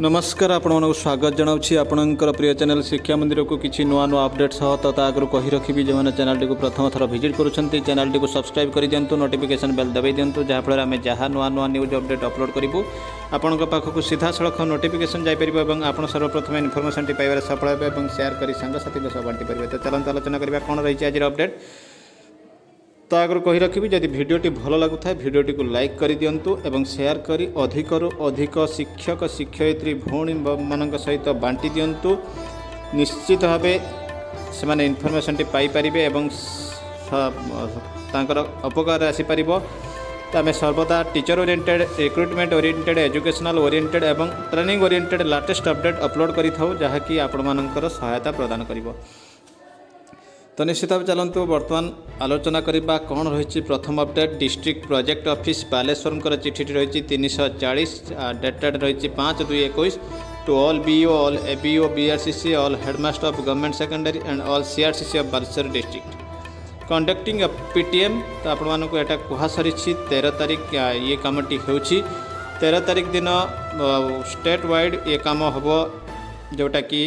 नमस्कार आपण स्वागत जनावछि आपणकर प्रिय चैनल शिक्षा मंदिर को किसी नुआ नुआ अपडेट सह तो आगु कही रखी जो चैनल को प्रथम थर विजिट करुँच चैनल को सब्सक्राइब कर दिंतु नोटिफिकेशन बेल दबाई दिंतु जहाँफल आम जहाँ नुआ नुआ न्यूज अपडेट अपलोड करूँ आपण पाखक सीधा सड़क नोटिफिकेशन जापर और आप सर्वप्रथम इनफर्मेशन पाइबार सफल हे और शेयर कर सांगसाथी सब बांटी पारे। तो चलते आलोचना करवा कौन रही आज अपडेट। तो आगु कही रखी जदि भिडियोटी भल लगुता है भिडियोटी को लाइक कर दिंतु एवं शेयर करी अधिकरू अधिक शिक्षक शिक्षयित्री भौणी मान सहित बांटी दिंतु। निश्चित भाव से इनफर्मेशन टी पाइपर और उपकार आसीपर। तो आम सर्वदा teacher oriented recruitment oriented educational oriented एवं training oriented latest update upload करिथाउ जहाँकि आपण सहायता प्रदान करिवो। तो निश्चित भाव चलतु बर्तमान आलोचना करवा कौन रही प्रथम update. District project office Baleshwar चिठी रही 340 डेटेड रही 5/2/21 to all BO all ABO BRCC all headmaster of government secondary and all CRCC of Baleshwar district conducting a PTM. तो आपण को यहाँ कह सारी 13 तारीख ये कमटी हो 13 तारीख दिन स्टेट वाइड ये कम हम जोटा कि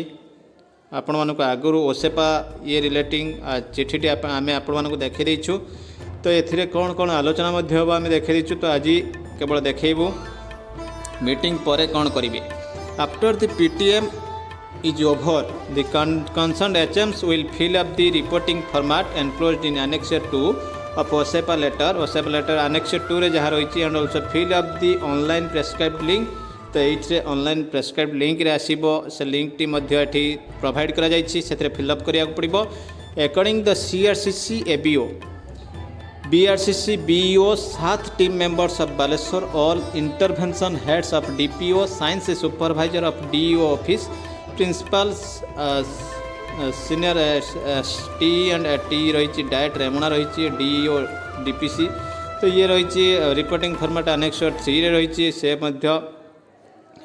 आपण मानक आगुरी ओसेपा ये रिलेटिंग चिठीटी आम आपण को देखी देचु। तो ये कौन कौन आलोचना आम देखी देचु। तो आज केवल देखू मीटिंग पर कौन करेंगे। After the PTM is over, the concerned HMs will fill up the reporting format enclosed in Annex 2 of OSEPA letter. OSEPA letter Annex 2 रे जहाँ रही and also fill up the online prescribed link. तो ये online prescribe link रे आसीबो से link T मध्य एठी provide करा जायछि सेथरे fill up करिया पड़िबो। According the CRCC ABO BRCC BEO 7 team members of Baleshwar all intervention heads of DPO science supervisor of DEO office principals senior T and T रही DIET Remuna रही DEO DPC. तो ये रही reporting format annex 3 रे रही से मध्य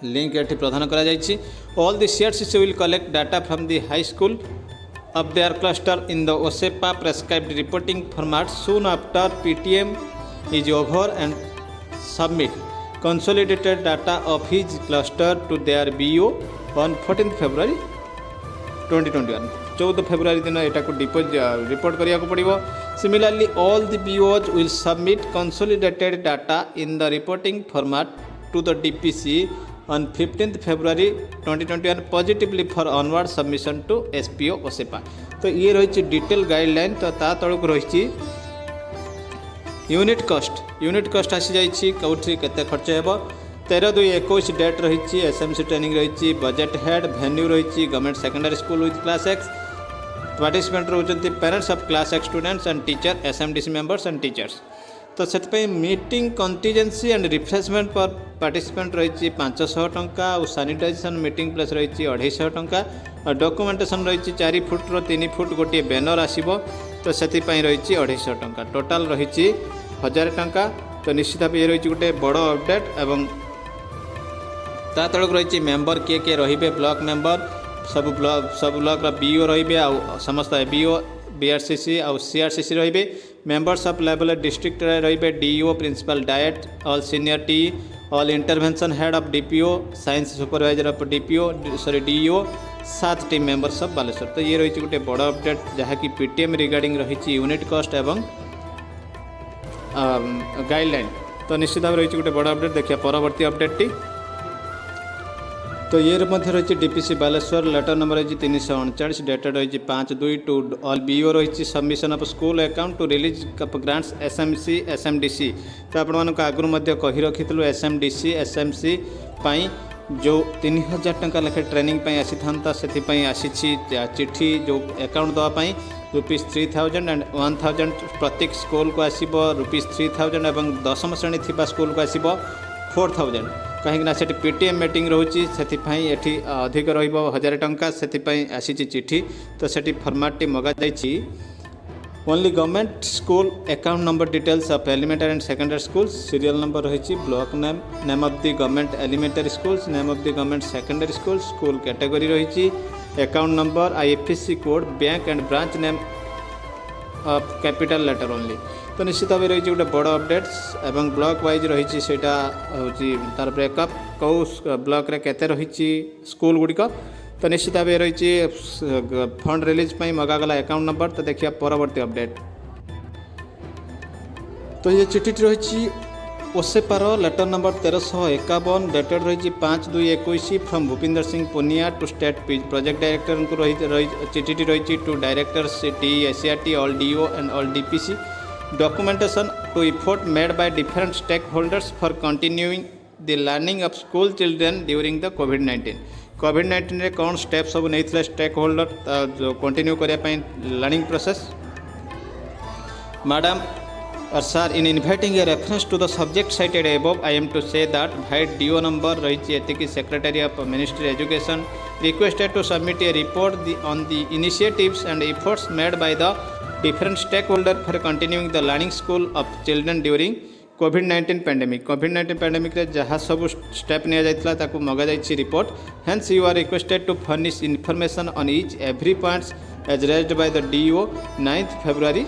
लिंक ये प्रदान करा जायछि। All the CRCC will collect data from the high school of their cluster in the OSEPA prescribed reporting format soon after PTM is over and submit consolidated data of his cluster to their BO on 14 February 2021। 14 February दिन यहाँ को report करिया को पड़िबो। Similarly all the BOs will submit consolidated data in the reporting format to the DPC on 15th February 2021 positively for onward submission to SPO OSEPA. तो ये रही detail guideline. तो ता तलक रही यूनिट कॉस्ट आसी जाइए कौटी केते खर्च हेबो। 13/2/21 डेट रही एसएमसी ट्रेनिंग रही बजेट हेड वेन्यू रही government secondary school with class X. Participant रोचंती parents of class X students and teacher SMDC members and teachers. तो से मीटिंग कंटीजेंसी एंड रिफ्रेशमेंट पर पार्टिसिपेंट रही 500 टंका और सैनिटाइजेशन मीटिंग प्लेस रही 250 टंका और डॉक्यूमेंटेशन रही 4 फुट 3 फुट गोटे बैनर आसीबो। तो से रही 250 टंका टोटाल रही 1000 टंका। तो निश्चित भाव ये रही गोटे बड़ अपडेट एवं ता तलक रही मेंबर किए रे ब्लॉक मेंबर सब ब्लॉक बीओ रे आ समस्त बीओ बीआरसीसी और सीआरसीसी रे मेंबर्स ऑफ लेवल डिस्ट्रिक्ट रे DEO principal DIET all senior T all intervention head of DPO science supervisor of DPO DEO 7 team members of Baleshwar. तो ये रही गोटे बड़ अपडेट जहाँ कि पीटीएम रिगार्डिंग रही यूनिट कॉस्ट एवं गाइडलाइन। तो निश्चित भाव रही गोटे बड़ अपडेट। देखिए परवर्ती अपडेट टी। तो ये रही डीपीसी बालेश्वर लेटर नंबर रही 339 डेटेड रही 5/2 टू ऑल बीओ रही submission of school account to release grants SMC SMDC. तो आपण आगुरी कही रखी एसएमडीसी एसएमसी जो 3000 टंका लेखे ट्रेनिंग आसी था से आसी चिठी जो अकाउंट देवाई ₹3000 एंड 1000 प्रत्येक स्कूल को आसो ₹3000 और 10th श्रेणी थी स्कूल को आसो 4000 कहीं से पीटीएम मीटिंग रोचे से अधिक रो1000 टंका से आसी चिठी। तो से फॉर्मेट मगा जाइए only government school account number details of elementary and secondary school serial number रही block name of the government elementary schools name of the government secondary school school category रही account number IFSC code bank and branch name of capital letter only. तो निश्चित भाव रही गोटे बड़ updates एवं block wise रही हूँ तार ब्रेकअप कौ ब्लॉक रे केते रही स्कूल गुड़िक तो निश्चित भाव रही फंड रिलीज मगागला अकाउंट नंबर तो देखिए परवर्ती अपडेट। तो ये चिठी रही ओसेपार लेटर नंबर 1351 डेटेड रही 5/2/21 from Bhupinder Singh Punia to state project director को रही चिठी रही to directors TESCRT all DO and all DPC documentation to effort made by different stakeholders for continuing the learning of school children during the COVID-19 रे कौन step सब नहीं stakeholder जो continue करने लर्निंग प्रोसेस। मैडम और sir in inviting a reference to the subject cited above I am to say that भाई DO number रही एतिकी secretary of ministry education requested to submit a report on the initiatives and efforts made by the different stakeholder for continuing the learning school of children during COVID-19 pandemic रे जहाँ सब step निया जाइतला ताकू मगा जाइछि report hence you are requested to furnish information on each every points as raised by the DO 9th February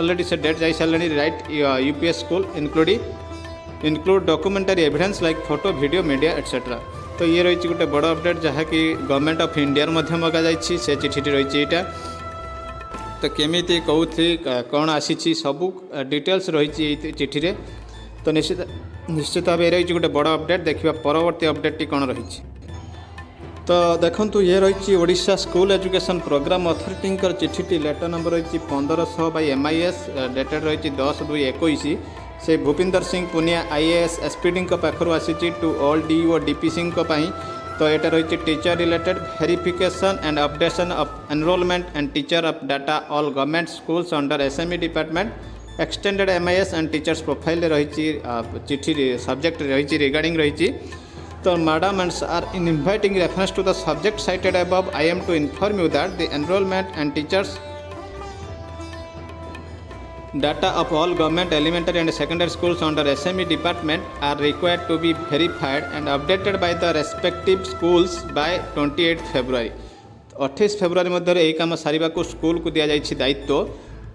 already से date जाई Shalini right UPS school include documentary evidence like photo video media etc। तो ये रही गोटे बड़ update जहाँ कि government of India मध्य मगा जाइछि से चिठी रही एटा तो केमिति कौथि कौन आसी सबू डिटेल्स रही चिठी रे। तो निश्चित भाव रही गोटे बड़ अपडेट देखिए परवर्ती अपडेट कौन रही। तो देखंतु ये रही Odisha school education programme authority चिठी लेटर नंबर रही 1500/MIS डेटेड रही 10/2/21 से भूपिंदर सिंह पुनिया IAS SPD पाखर आसी टू ऑल DO DPC तो यहाँ रही teacher related verification and updation of enrolment and teacher of data all government schools under SME department extended MIS and teachers profile रही चिठी subject रही regarding रही। तो madam and are in inviting reference to the subject cited above I am to inform you that the enrolment and teachers data of all government elementary and secondary schools under SME department are required to be verified and updated by the respective schools by 28 February 28 February मध्य यही कम सारे को school को दि जाइए दायित्व।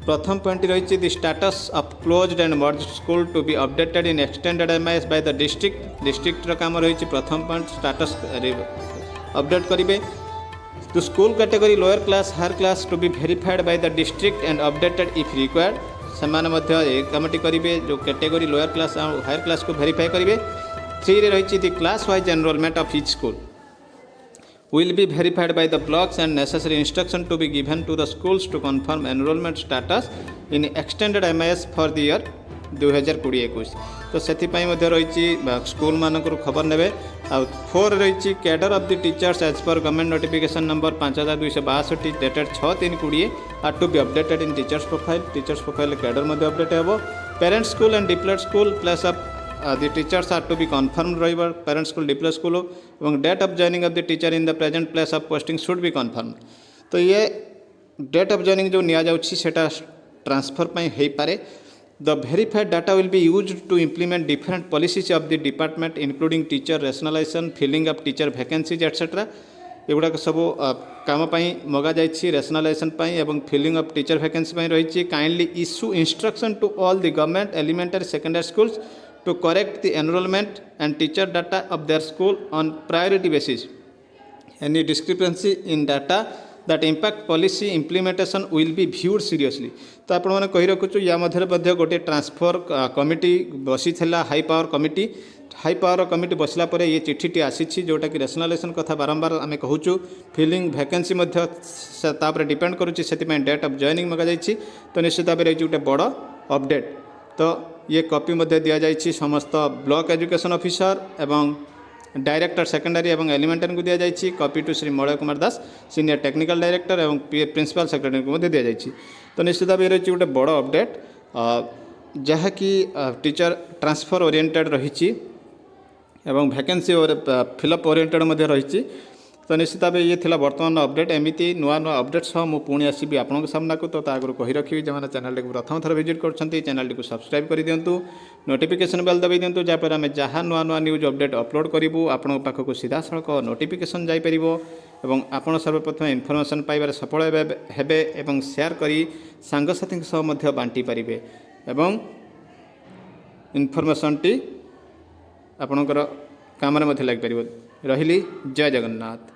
प्रथम point रही the status of closed and merged school to be updated in extended MIS by the district काम रही प्रथम पॉइंट स्टाटस अपडेट करेंगे। तो school category lower class higher class to be verified by the district and updated if required सेमाने committee करेंगे जो category lower class और higher class को वेरीफाई करेंगे। 3 रे रही the class wise enrolment of each school will be verified by the blocks and necessary instruction to be given to the schools to confirm enrollment status in extended MIS for the year 2020-21। तो से रही school मानक खबर ने। 4 रही cadre of the teachers as per government notification number 5262 dated 6/3/20 are to be updated in teachers profile cadre मध्य update हे। Parents school and deployed school place of the teachers are to be confirmed रही parent school deployed school और date of joining of the teacher in the present place of posting should be confirmed। तो ये date of joining जो निया जाउछि सेटा transfer पई हेई पारे। The verified data will be used to implement different policies of the department including teacher rationalization, filling of teacher vacancies etc। एगुड़ाक सब काम मगा जाइए रेशनलाइजेशन एवं फिलिंग ऑफ टीचर वैकेंसी रही। Kindly issue instruction to all the government elementary secondary schools to correct the enrollment and teacher data of their school on priority basis। Any discrepancy in data that impact policy implementation will be viewed seriously। तो आपण मैंने कही रखुचु या मध्य गोटे transfer committee बसी high power committee बसला पर ये चिट्ठी आसी जोटा कि रेशनलाइजेशन कथा बारंबार आम कहूँ। फिलिंग वैकेंसी डिपेंड करुच्ची से डेट ऑफ जॉइनिंग मगा जाइए। तो निश्चित भाव रही गोटे बड़ अपडेट। तो ये कॉपी मध्य दि जाइए समस्त ब्लॉक एजुकेशन ऑफिसर एवं डायरेक्टर सेकेंडरी एवं एलिमेंटरी को दि जाइए। Copy to Shri Malay Kumar Das senior technical director एवं प्रिंसिपल सेक्रेटरी को दि जाइए। तो निश्चित भाव रही गोटे बड़ अपडेट जहाँकि टीचर ट्रांसफर ओरिएंटेड रही एवं वैकेंसी और फिलअप ओरिएंटेड रही। तो निश्चित भाव ये थिला वर्तमान अपडेट। एमती नुआ नुआ अपडेट सह मु पुणी आसबि आपन सामना को। तो आगु कही रखी जो चैनल को प्रथम थर विजिट कर चैनल को सब्सक्राइब कर दिंतु, नोटिफिकेशन बेल दबाई दिंतु जहाँपर आम जहाँ नुआ नुआ न्यूज अपडेट अपलोड करूँ आपण पाखक सीधा सड़क नोटिफिकेशन जापर और आपण सर्वप्रथम इनफर्मेशन पाइबार सफल हेबे एवं शेयर करी सांगसाथी सह बांटी पारिबे एवं इनफर्मेशन टी आपणकर କାମରେ ମଧ୍ୟ ଲାଗିପାରିବ। ରହିଲି, ଜୟ ଜଗନ୍ନାଥ।